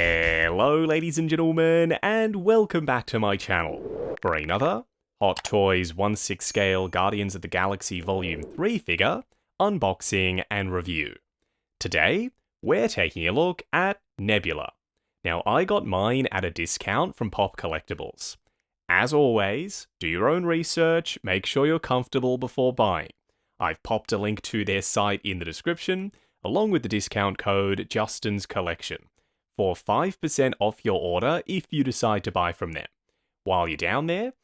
Hello ladies and gentlemen, and welcome back to my channel for another Hot Toys 1/6 scale Guardians of the Galaxy Volume 3 figure unboxing and review. Today, we're taking a look at Nebula. Now, I got mine at a discount from Pop Collectibles. As always, do your own research, make sure you're comfortable before buying. I've popped a link to their site in the description, along with the discount code Justin's Collection, for 5% off your order if you decide to buy from them. While you're down there,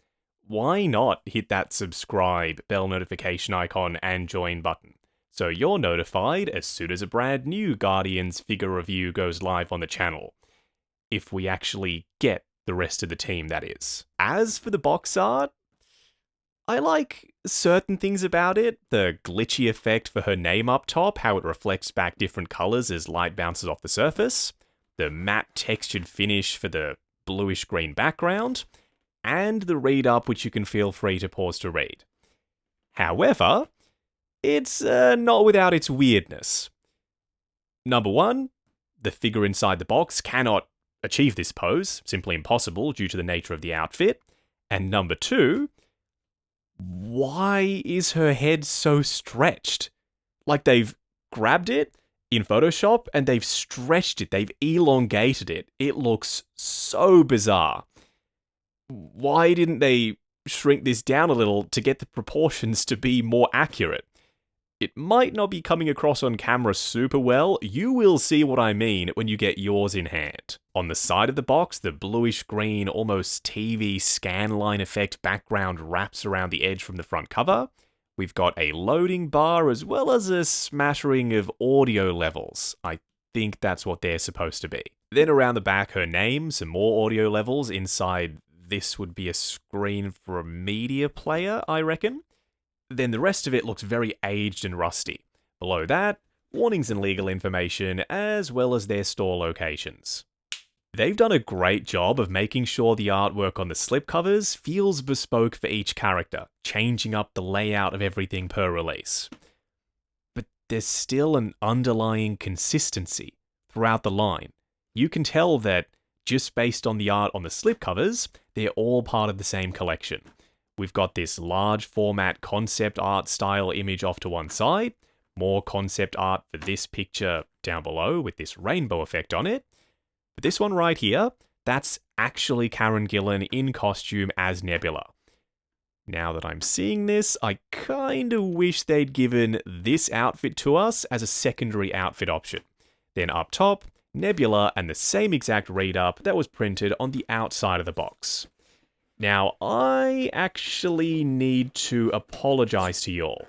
why not hit that subscribe, bell notification icon, and join button, so you're notified as soon as a brand new Guardians figure review goes live on the channel. If we actually get the rest of the team, that is. As for the box art, I like certain things about it. The glitchy effect for her name up top, how it reflects back different colours as light bounces off the surface, the matte textured finish for the bluish green background, and the read up which you can feel free to pause to read. However, it's not without its weirdness. Number one, the figure inside the box cannot achieve this pose, simply impossible due to the nature of the outfit. And number two, why is her head so stretched? Like they've grabbed it in Photoshop and they've stretched it, they've elongated it. It looks so bizarre. Why didn't they shrink this down a little to get the proportions to be more accurate? It might not be coming across on camera super well. You will see what I mean when you get yours in hand. On the side of the box, the bluish green, almost TV scanline effect background wraps around the edge from the front cover. We've got a loading bar as well as a smattering of audio levels. I think that's what they're supposed to be. Then around the back, her name, some more audio levels. Inside, this would be a screen for a media player, I reckon. Then the rest of it looks very aged and rusty. Below that, warnings and legal information, as well as their store locations. They've done a great job of making sure the artwork on the slipcovers feels bespoke for each character, changing up the layout of everything per release. But there's still an underlying consistency throughout the line. You can tell that, just based on the art on the slipcovers, they're all part of the same collection. We've got this large format concept art style image off to one side, more concept art for this picture down below with this rainbow effect on it. But this one right here, that's actually Karen Gillan in costume as Nebula. Now that I'm seeing this, I kinda wish they'd given this outfit to us as a secondary outfit option. Then up top, Nebula and the same exact read-up that was printed on the outside of the box. Now, I actually need to apologize to y'all.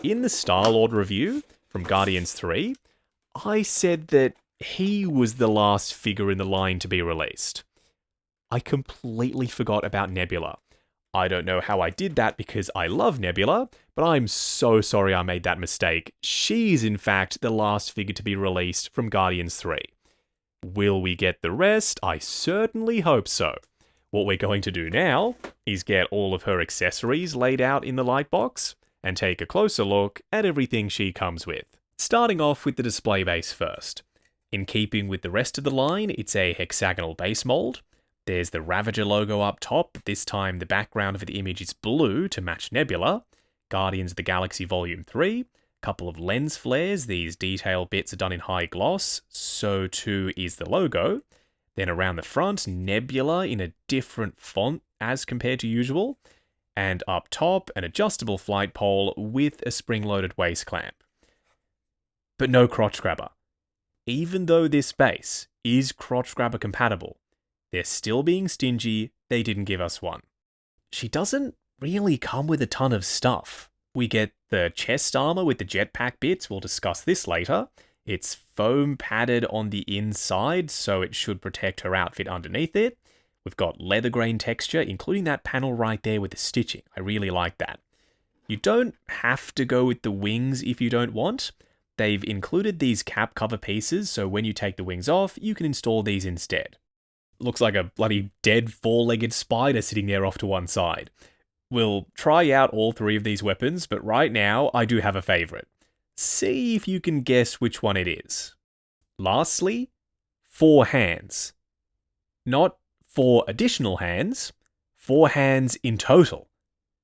In the Star-Lord review from Guardians 3, I said that he was the last figure in the line to be released. I completely forgot about Nebula. I don't know how I did that because I love Nebula, but I'm so sorry I made that mistake. She's in fact the last figure to be released from Guardians 3. Will we get the rest? I certainly hope so. What we're going to do now is get all of her accessories laid out in the light box and take a closer look at everything she comes with. Starting off with the display base first. In keeping with the rest of the line, it's a hexagonal base mold. There's the Ravager logo up top. This time the background of the image is blue to match Nebula. Guardians of the Galaxy Volume 3. Couple of lens flares. These detail bits are done in high gloss. So too is the logo. Then around the front, Nebula in a different font as compared to usual. And up top, an adjustable flight pole with a spring-loaded waist clamp. But no crotch grabber. Even though this base is crotch grabber compatible, they're still being stingy, they didn't give us one. She doesn't really come with a ton of stuff. We get the chest armor with the jetpack bits, we'll discuss this later. It's foam padded on the inside, so it should protect her outfit underneath it. We've got leather grain texture, including that panel right there with the stitching. I really like that. You don't have to go with the wings if you don't want. They've included these cap cover pieces, so when you take the wings off, you can install these instead. Looks like a bloody dead four-legged spider sitting there off to one side. We'll try out all three of these weapons, but right now, I do have a favourite. See if you can guess which one it is. Lastly, 4 hands. Not 4 additional hands, 4 hands in total.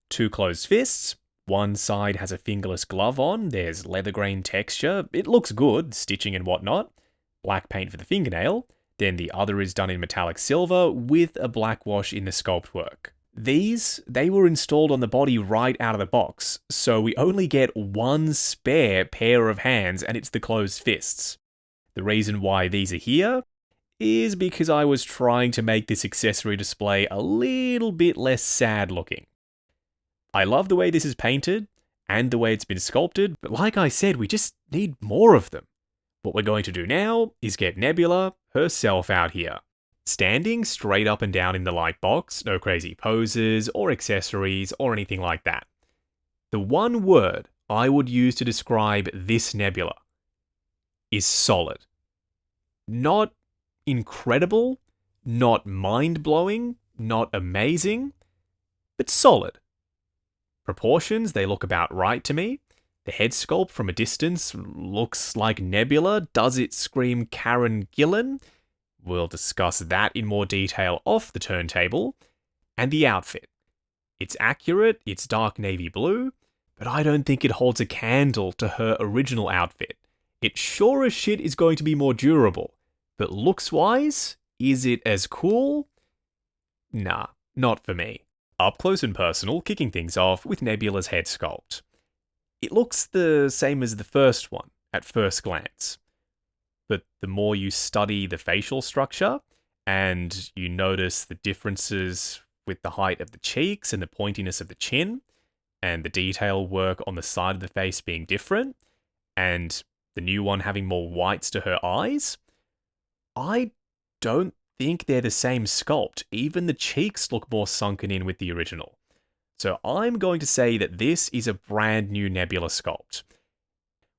2 closed fists, one side has a fingerless glove on, there's leather grain texture, it looks good, stitching and whatnot. Black paint for the fingernail, then the other is done in metallic silver with a black wash in the sculpt work. They were installed on the body right out of the box, so we only get one spare pair of hands and it's the closed fists. The reason why these are here is because I was trying to make this accessory display a little bit less sad looking. I love the way this is painted and the way it's been sculpted, but like I said, we just need more of them. What we're going to do now is get Nebula herself out here. Standing straight up and down in the light box, no crazy poses or accessories or anything like that. The one word I would use to describe this Nebula is solid. Not incredible, not mind-blowing, not amazing, but solid. Proportions, they look about right to me. The head sculpt from a distance looks like Nebula. Does it scream Karen Gillan? We'll discuss that in more detail off the turntable. And the outfit. It's accurate, it's dark navy blue, but I don't think it holds a candle to her original outfit. It sure as shit is going to be more durable, but looks-wise, is it as cool? Nah, not for me. Up close and personal, kicking things off with Nebula's head sculpt. It looks the same as the first one, at first glance. But the more you study the facial structure, and you notice the differences with the height of the cheeks and the pointiness of the chin, and the detail work on the side of the face being different, and the new one having more whites to her eyes, I don't think they're the same sculpt. Even the cheeks look more sunken in with the original. So I'm going to say that this is a brand new Nebula sculpt.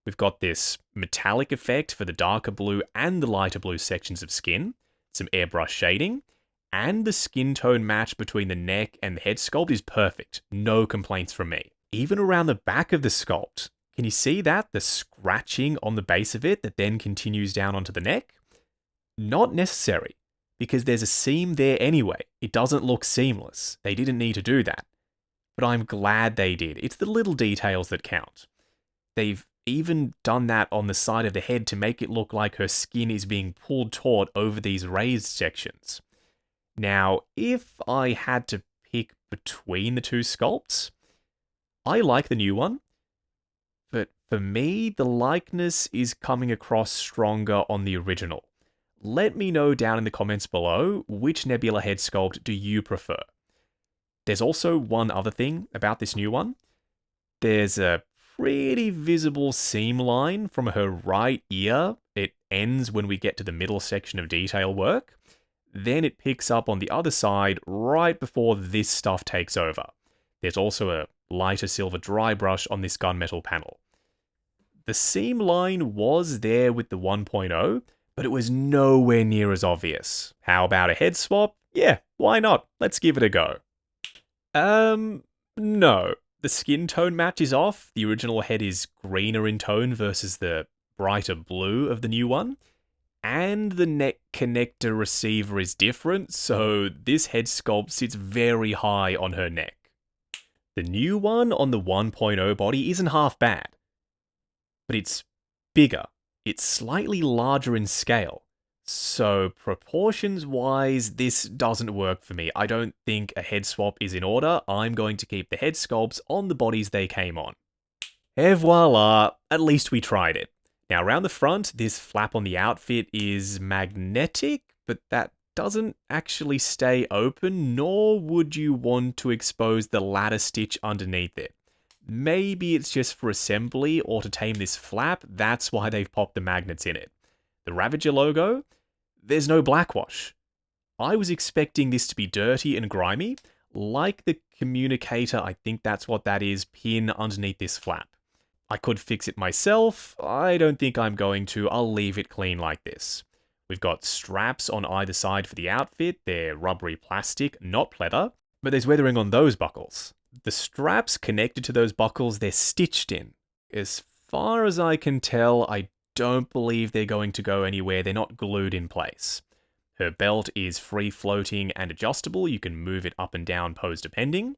We've got this metallic effect for the darker blue and the lighter blue sections of skin, some airbrush shading, and the skin tone match between the neck and the head sculpt is perfect. No complaints from me. Even around the back of the sculpt, can you see that? The scratching on the base of it that then continues down onto the neck? Not necessary, because there's a seam there anyway. It doesn't look seamless. They didn't need to do that. But I'm glad they did. It's the little details that count. They've even done that on the side of the head to make it look like her skin is being pulled taut over these raised sections. Now, if I had to pick between the two sculpts, I like the new one, but for me, the likeness is coming across stronger on the original. Let me know down in the comments below, which Nebula head sculpt do you prefer? There's also one other thing about this new one. There's a pretty visible seam line from her right ear. It ends when we get to the middle section of detail work. Then it picks up on the other side right before this stuff takes over. There's also a lighter silver dry brush on this gunmetal panel. The seam line was there with the 1.0, but it was nowhere near as obvious. How about a head swap? Yeah, why not? Let's give it a go. No. The skin tone match is off. The original head is greener in tone versus the brighter blue of the new one. And the neck connector receiver is different, so this head sculpt sits very high on her neck. The new one on the 1.0 body isn't half bad, but it's bigger. It's slightly larger in scale. So proportions-wise, this doesn't work for me. I don't think a head swap is in order. I'm going to keep the head sculpts on the bodies they came on. Et voila, at least we tried it. Now around the front, this flap on the outfit is magnetic, but that doesn't actually stay open, nor would you want to expose the ladder stitch underneath it. Maybe it's just for assembly or to tame this flap, that's why they've popped the magnets in it. The Ravager logo, there's no blackwash. I was expecting this to be dirty and grimy, like the communicator, I think that's what that is, pin underneath this flap. I could fix it myself, I don't think I'm going to, I'll leave it clean like this. We've got straps on either side for the outfit, they're rubbery plastic, not pleather, but there's weathering on those buckles. The straps connected to those buckles, they're stitched in. As far as I can tell, I don't believe they're going to go anywhere. They're not glued in place. Her belt is free floating and adjustable. You can move it up and down pose depending.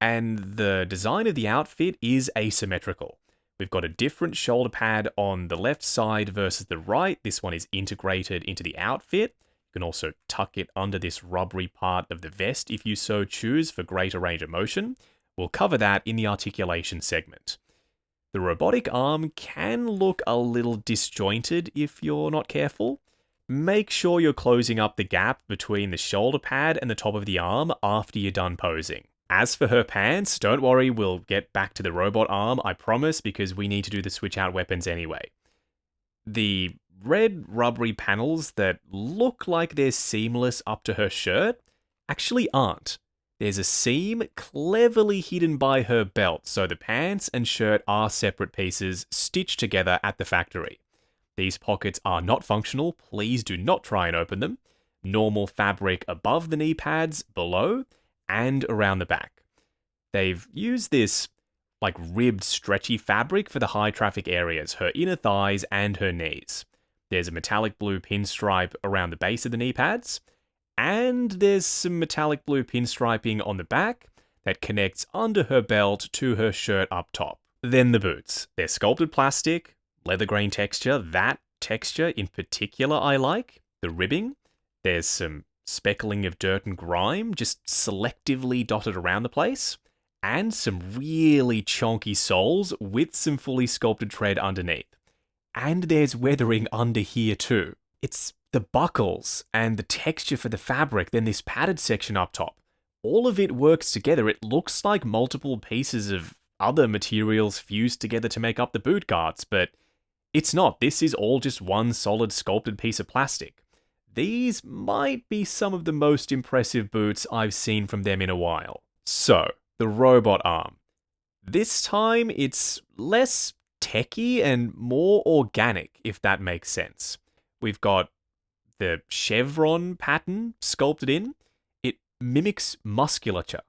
And the design of the outfit is asymmetrical. We've got a different shoulder pad on the left side versus the right. This one is integrated into the outfit. You can also tuck it under this rubbery part of the vest if you so choose for greater range of motion. We'll cover that in the articulation segment. The robotic arm can look a little disjointed if you're not careful. Make sure you're closing up the gap between the shoulder pad and the top of the arm after you're done posing. As for her pants, don't worry, we'll get back to the robot arm, I promise, because we need to do the switch out weapons anyway. The red rubbery panels that look like they're seamless up to her shirt actually aren't. There's a seam cleverly hidden by her belt, so the pants and shirt are separate pieces stitched together at the factory. These pockets are not functional, please do not try and open them. Normal fabric above the knee pads, below, and around the back. They've used this ribbed stretchy fabric for the high traffic areas, her inner thighs and her knees. There's a metallic blue pinstripe around the base of the knee pads, and there's some metallic blue pinstriping on the back that connects under her belt to her shirt up top. Then the boots. They're sculpted plastic, leather grain texture. That texture in particular I like. The ribbing. There's some speckling of dirt and grime just selectively dotted around the place, and some really chonky soles with some fully sculpted tread underneath. And there's weathering under here too. It's the buckles and the texture for the fabric, then this padded section up top. All of it works together. It looks like multiple pieces of other materials fused together to make up the boot guards, but it's not. This is all just one solid sculpted piece of plastic. These might be some of the most impressive boots I've seen from them in a while. So, the robot arm. This time it's less techy and more organic, if that makes sense. We've got the chevron pattern sculpted in. It mimics musculature.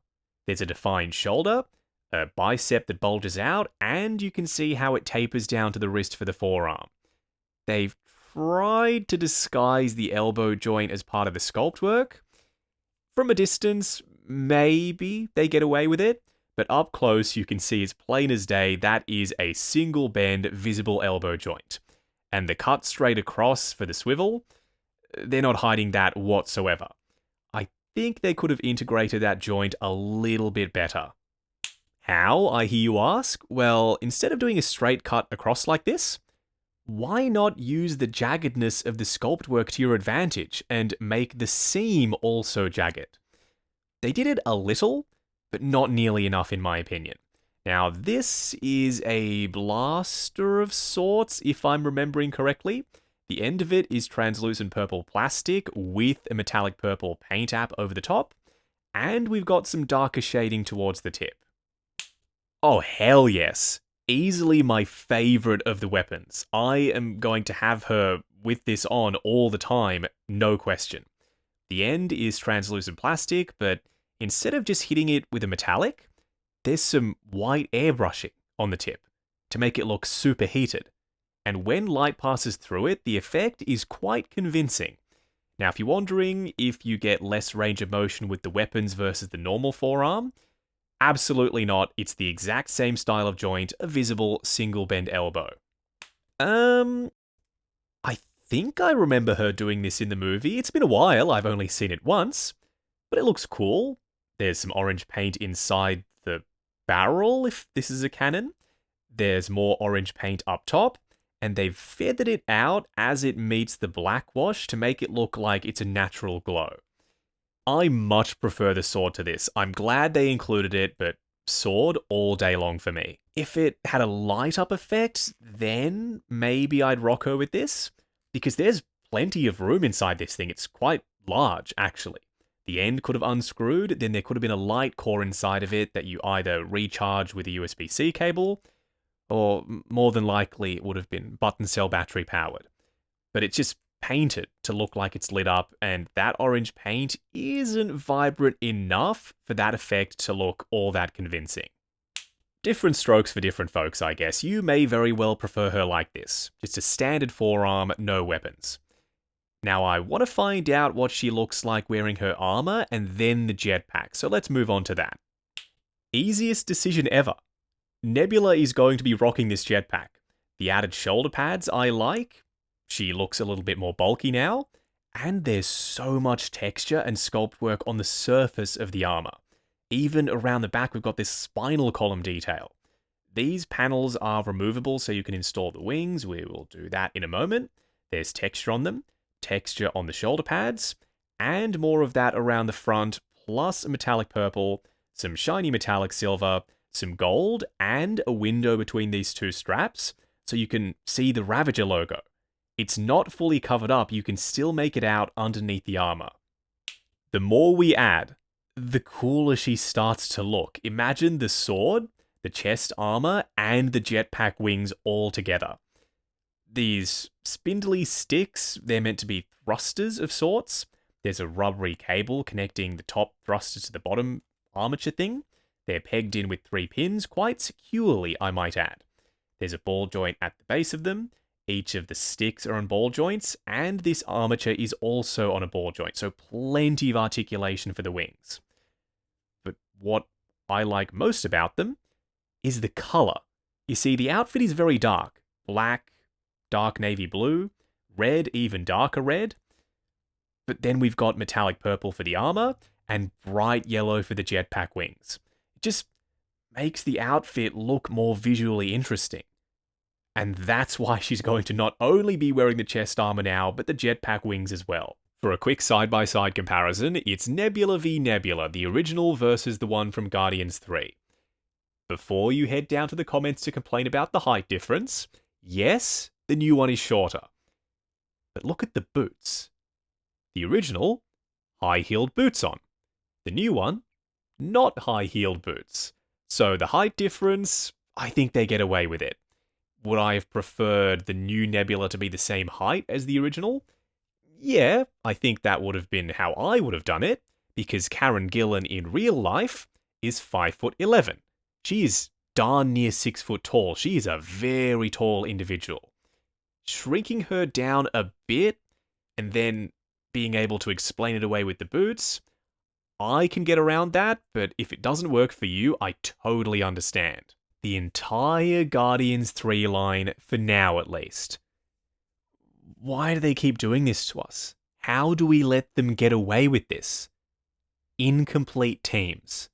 There's a defined shoulder, a bicep that bulges out, and you can see how it tapers down to the wrist for the forearm. They've tried to disguise the elbow joint as part of the sculpt work. From a distance, maybe they get away with it, but up close you can see as plain as day that is a single bend visible elbow joint. And the cut straight across for the swivel, they're not hiding that whatsoever. I think they could have integrated that joint a little bit better. How, I hear you ask? Well, instead of doing a straight cut across like this, why not use the jaggedness of the sculpt work to your advantage and make the seam also jagged? They did it a little, but not nearly enough in my opinion. Now, this is a blaster of sorts, if I'm remembering correctly. The end of it is translucent purple plastic with a metallic purple paint app over the top, and we've got some darker shading towards the tip. Oh, hell yes. Easily my favorite of the weapons. I am going to have her with this on all the time, no question. The end is translucent plastic, but instead of just hitting it with a metallic, there's some white airbrushing on the tip to make it look super heated. And when light passes through it, the effect is quite convincing. Now, if you're wondering if you get less range of motion with the weapons versus the normal forearm, absolutely not. It's the exact same style of joint, a visible single bend elbow. I think I remember her doing this in the movie. It's been a while, I've only seen it once, but it looks cool. There's some orange paint inside the barrel, if this is a cannon. There's more orange paint up top, and they've feathered it out as it meets the black wash to make it look like it's a natural glow. I much prefer the sword to this. I'm glad they included it, but sword all day long for me. If it had a light up effect, then maybe I'd rock her with this, because there's plenty of room inside this thing. It's quite large, actually. The end could have unscrewed, then there could have been a light core inside of it that you either recharge with a USB-C cable, or more than likely it would have been button cell battery powered. But it's just painted to look like it's lit up, and that orange paint isn't vibrant enough for that effect to look all that convincing. Different strokes for different folks, I guess. You may very well prefer her like this. Just a standard forearm, no weapons. Now I want to find out what she looks like wearing her armor and then the jetpack, so let's move on to that. Easiest decision ever. Nebula is going to be rocking this jetpack. The added shoulder pads I like. She looks a little bit more bulky now. And there's so much texture and sculpt work on the surface of the armor. Even around the back, we've got this spinal column detail. These panels are removable so you can install the wings. We will do that in a moment. There's texture on them, texture on the shoulder pads, and more of that around the front, plus a metallic purple, some shiny metallic silver, some gold, and a window between these two straps so you can see the Ravager logo. It's not fully covered up, you can still make it out underneath the armor. The more we add, the cooler she starts to look. Imagine the sword, the chest armor, and the jetpack wings all together. These spindly sticks, they're meant to be thrusters of sorts. There's a rubbery cable connecting the top thruster to the bottom armature thing. They're pegged in with 3 pins, quite securely, I might add. There's a ball joint at the base of them. Each of the sticks are on ball joints, and this armature is also on a ball joint, so plenty of articulation for the wings. But what I like most about them is the color. You see, the outfit is very dark. Black, dark navy blue, red, even darker red. But then we've got metallic purple for the armor, and bright yellow for the jetpack wings. It just makes the outfit look more visually interesting. And that's why she's going to not only be wearing the chest armor now, but the jetpack wings as well. For a quick side-by-side comparison, it's Nebula v Nebula, the original versus the one from Guardians 3. Before you head down to the comments to complain about the height difference, yes, the new one is shorter. But look at the boots. The original, high-heeled boots on. The new one, not high-heeled boots. So the height difference, I think they get away with it. Would I have preferred the new Nebula to be the same height as the original? Yeah, I think that would have been how I would have done it, because Karen Gillan in real life is 5'11". She is darn near 6 foot tall. She is a very tall individual. Shrinking her down a bit, and then being able to explain it away with the boots, I can get around that, but if it doesn't work for you, I totally understand. The entire Guardians 3 line, for now at least. Why do they keep doing this to us? How do we let them get away with this? Incomplete teams.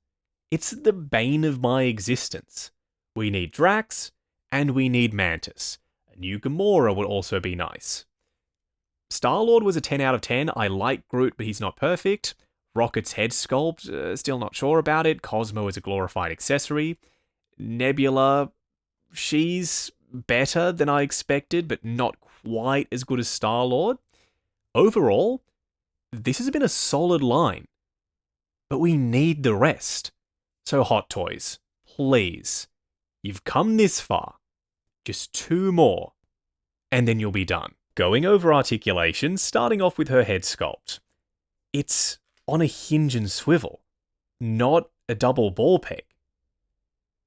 It's the bane of my existence. We need Drax, and we need Mantis. A new Gamora would also be nice. Star-Lord was a 10 out of 10. I like Groot, but he's not perfect. Rocket's head sculpt, still not sure about it. Cosmo is a glorified accessory. Nebula, she's better than I expected, but not quite as good as Star-Lord. Overall, this has been a solid line. But we need the rest. So Hot Toys, please. You've come this far. Just 2 more. And then you'll be done. Going over articulation, starting off with her head sculpt. It's on a hinge and swivel, not a double ball peg.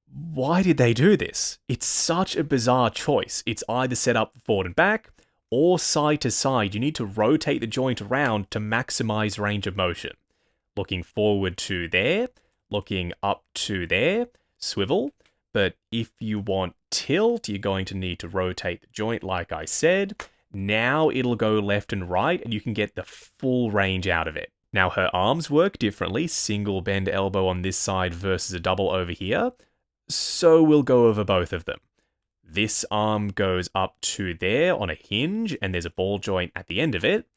Why did they do this? It's such a bizarre choice. It's either set up forward and back, or side to side. You need to rotate the joint around to maximize range of motion. Looking forward to there, looking up to there, swivel. But if you want tilt, you're going to need to rotate the joint like I said. Now it'll go left and right, and you can get the full range out of it. Now her arms work differently, single bend elbow on this side versus a double over here. So we'll go over both of them. This arm goes up to there on a hinge, and there's a ball joint at the end of it.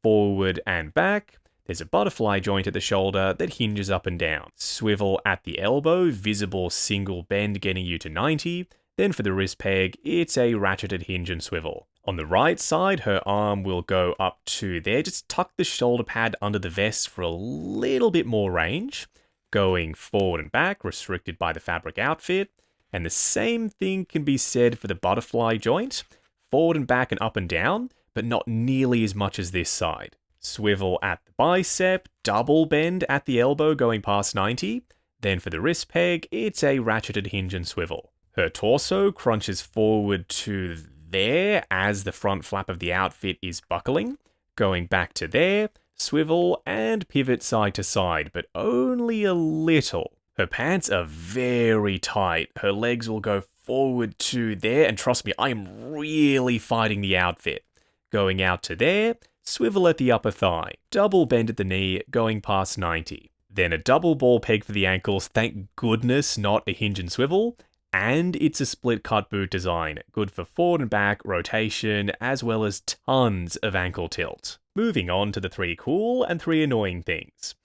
Forward and back. There's a butterfly joint at the shoulder that hinges up and down. Swivel at the elbow, visible single bend getting you to 90. Then for the wrist peg, it's a ratcheted hinge and swivel. On the right side, her arm will go up to there. Just tuck the shoulder pad under the vest for a little bit more range. Going forward and back, restricted by the fabric outfit. And the same thing can be said for the butterfly joint. Forward and back and up and down, but not nearly as much as this side. Swivel at the bicep, double bend at the elbow going past 90. Then for the wrist peg, it's a ratcheted hinge and swivel. Her torso crunches forward to there as the front flap of the outfit is buckling, going back to there, swivel and pivot side to side, but only a little. Her pants are very tight. Her legs will go forward to there, and trust me, I am really fighting the outfit. Going out to there, swivel at the upper thigh, double bend at the knee, going past 90. Then a double ball peg for the ankles, thank goodness not a hinge and swivel, and it's a split cut boot design, good for forward and back rotation, as well as tons of ankle tilt. Moving on to the 3 cool and 3 annoying things.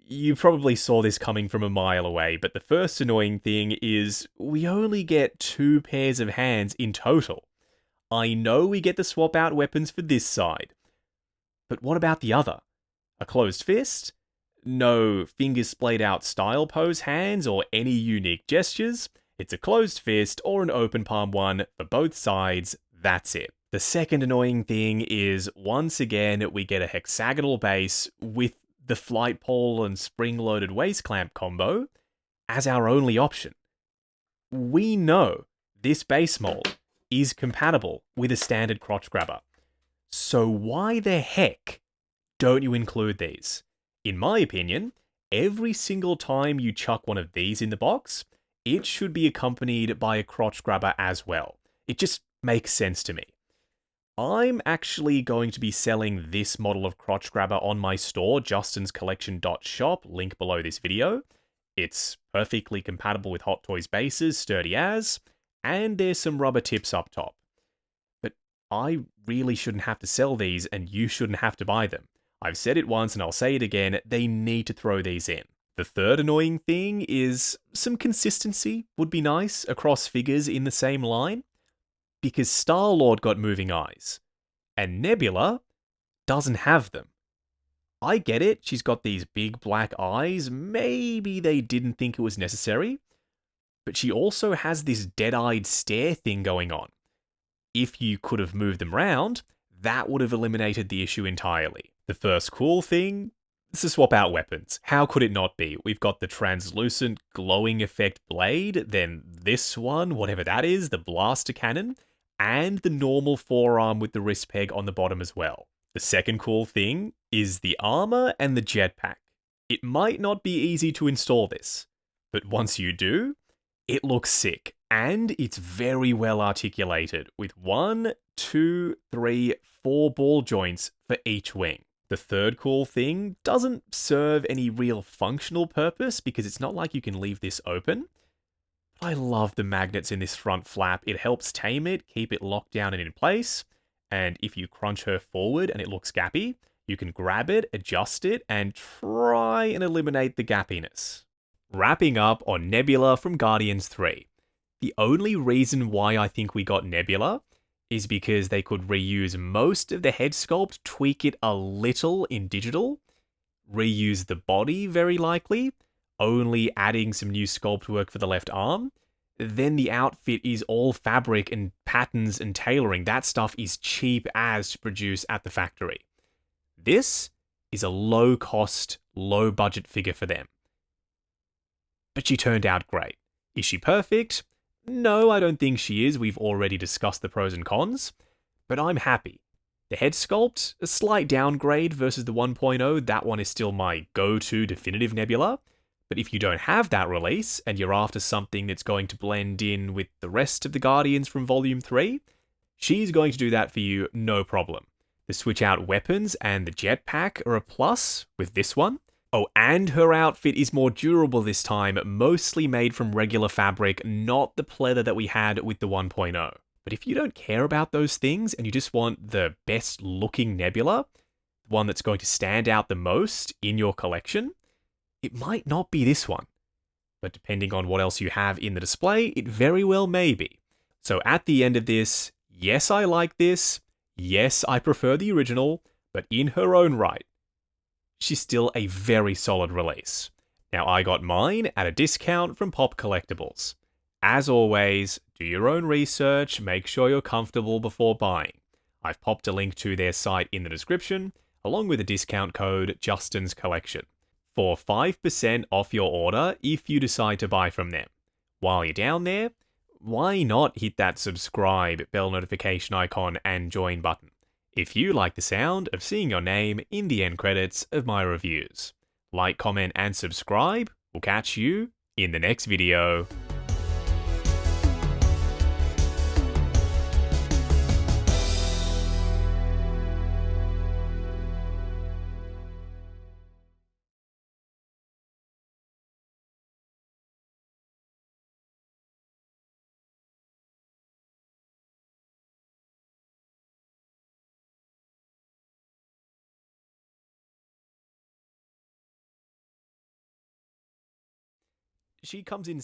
You probably saw this coming from a mile away, but the first annoying thing is we only get 2 pairs of hands in total. I know we get to swap out weapons for this side, but what about the other? A closed fist? No fingers splayed out style pose hands or any unique gestures. It's a closed fist or an open palm one for both sides, that's it. The second annoying thing is, once again, we get a hexagonal base with the flight pole and spring-loaded waist clamp combo as our only option. We know this base mold is compatible with a standard crotch grabber. So why the heck don't you include these? In my opinion, every single time you chuck one of these in the box, it should be accompanied by a crotch grabber as well. It just makes sense to me. I'm actually going to be selling this model of crotch grabber on my store, justinscollection.shop, link below this video. It's perfectly compatible with Hot Toys bases, sturdy as, and there's some rubber tips up top. But I really shouldn't have to sell these, and you shouldn't have to buy them. I've said it once and I'll say it again, they need to throw these in. The third annoying thing is some consistency would be nice across figures in the same line. Because Star-Lord got moving eyes, and Nebula doesn't have them. I get it, she's got these big black eyes, maybe they didn't think it was necessary, but she also has this dead-eyed stare thing going on. If you could have moved them round, that would have eliminated the issue entirely. The first cool thing is to swap out weapons. How could it not be? We've got the translucent glowing effect blade, then this one, whatever that is, the blaster cannon, and the normal forearm with the wrist peg on the bottom as well. The second cool thing is the armor and the jetpack. It might not be easy to install this, but once you do, it looks sick, and it's very well articulated, with 1, 2, 3, 4 ball joints for each wing. The third cool thing doesn't serve any real functional purpose because it's not like you can leave this open. I love the magnets in this front flap. It helps tame it, keep it locked down and in place. And if you crunch her forward and it looks gappy, you can grab it, adjust it, and try and eliminate the gappiness. Wrapping up on Nebula from Guardians 3. The only reason why I think we got Nebula is because they could reuse most of the head sculpt, tweak it a little in digital, reuse the body very likely, only adding some new sculpt work for the left arm. Then the outfit is all fabric and patterns and tailoring. That stuff is cheap as to produce at the factory. This is a low-cost, low-budget figure for them. But she turned out great. Is she perfect? No, I don't think she is. We've already discussed the pros and cons. But I'm happy. The head sculpt, a slight downgrade versus the 1.0. That one is still my go-to definitive Nebula. But if you don't have that release, and you're after something that's going to blend in with the rest of the Guardians from Volume 3, she's going to do that for you, no problem. The switch out weapons and the jetpack are a plus with this one. Oh, and her outfit is more durable this time, mostly made from regular fabric, not the pleather that we had with the 1.0. But if you don't care about those things, and you just want the best looking Nebula, the one that's going to stand out the most in your collection, it might not be this one, but depending on what else you have in the display, it very well may be. So at the end of this, yes, I like this, yes, I prefer the original, but in her own right, she's still a very solid release. Now, I got mine at a discount from Pop Collectibles. As always, do your own research, make sure you're comfortable before buying. I've popped a link to their site in the description, along with a discount code, Justin's Collection. for 5% off your order if you decide to buy from them. While you're down there, why not hit that subscribe, bell notification icon, and join button if you like the sound of seeing your name in the end credits of my reviews. Like, comment, and subscribe. We'll catch you in the next video. She comes in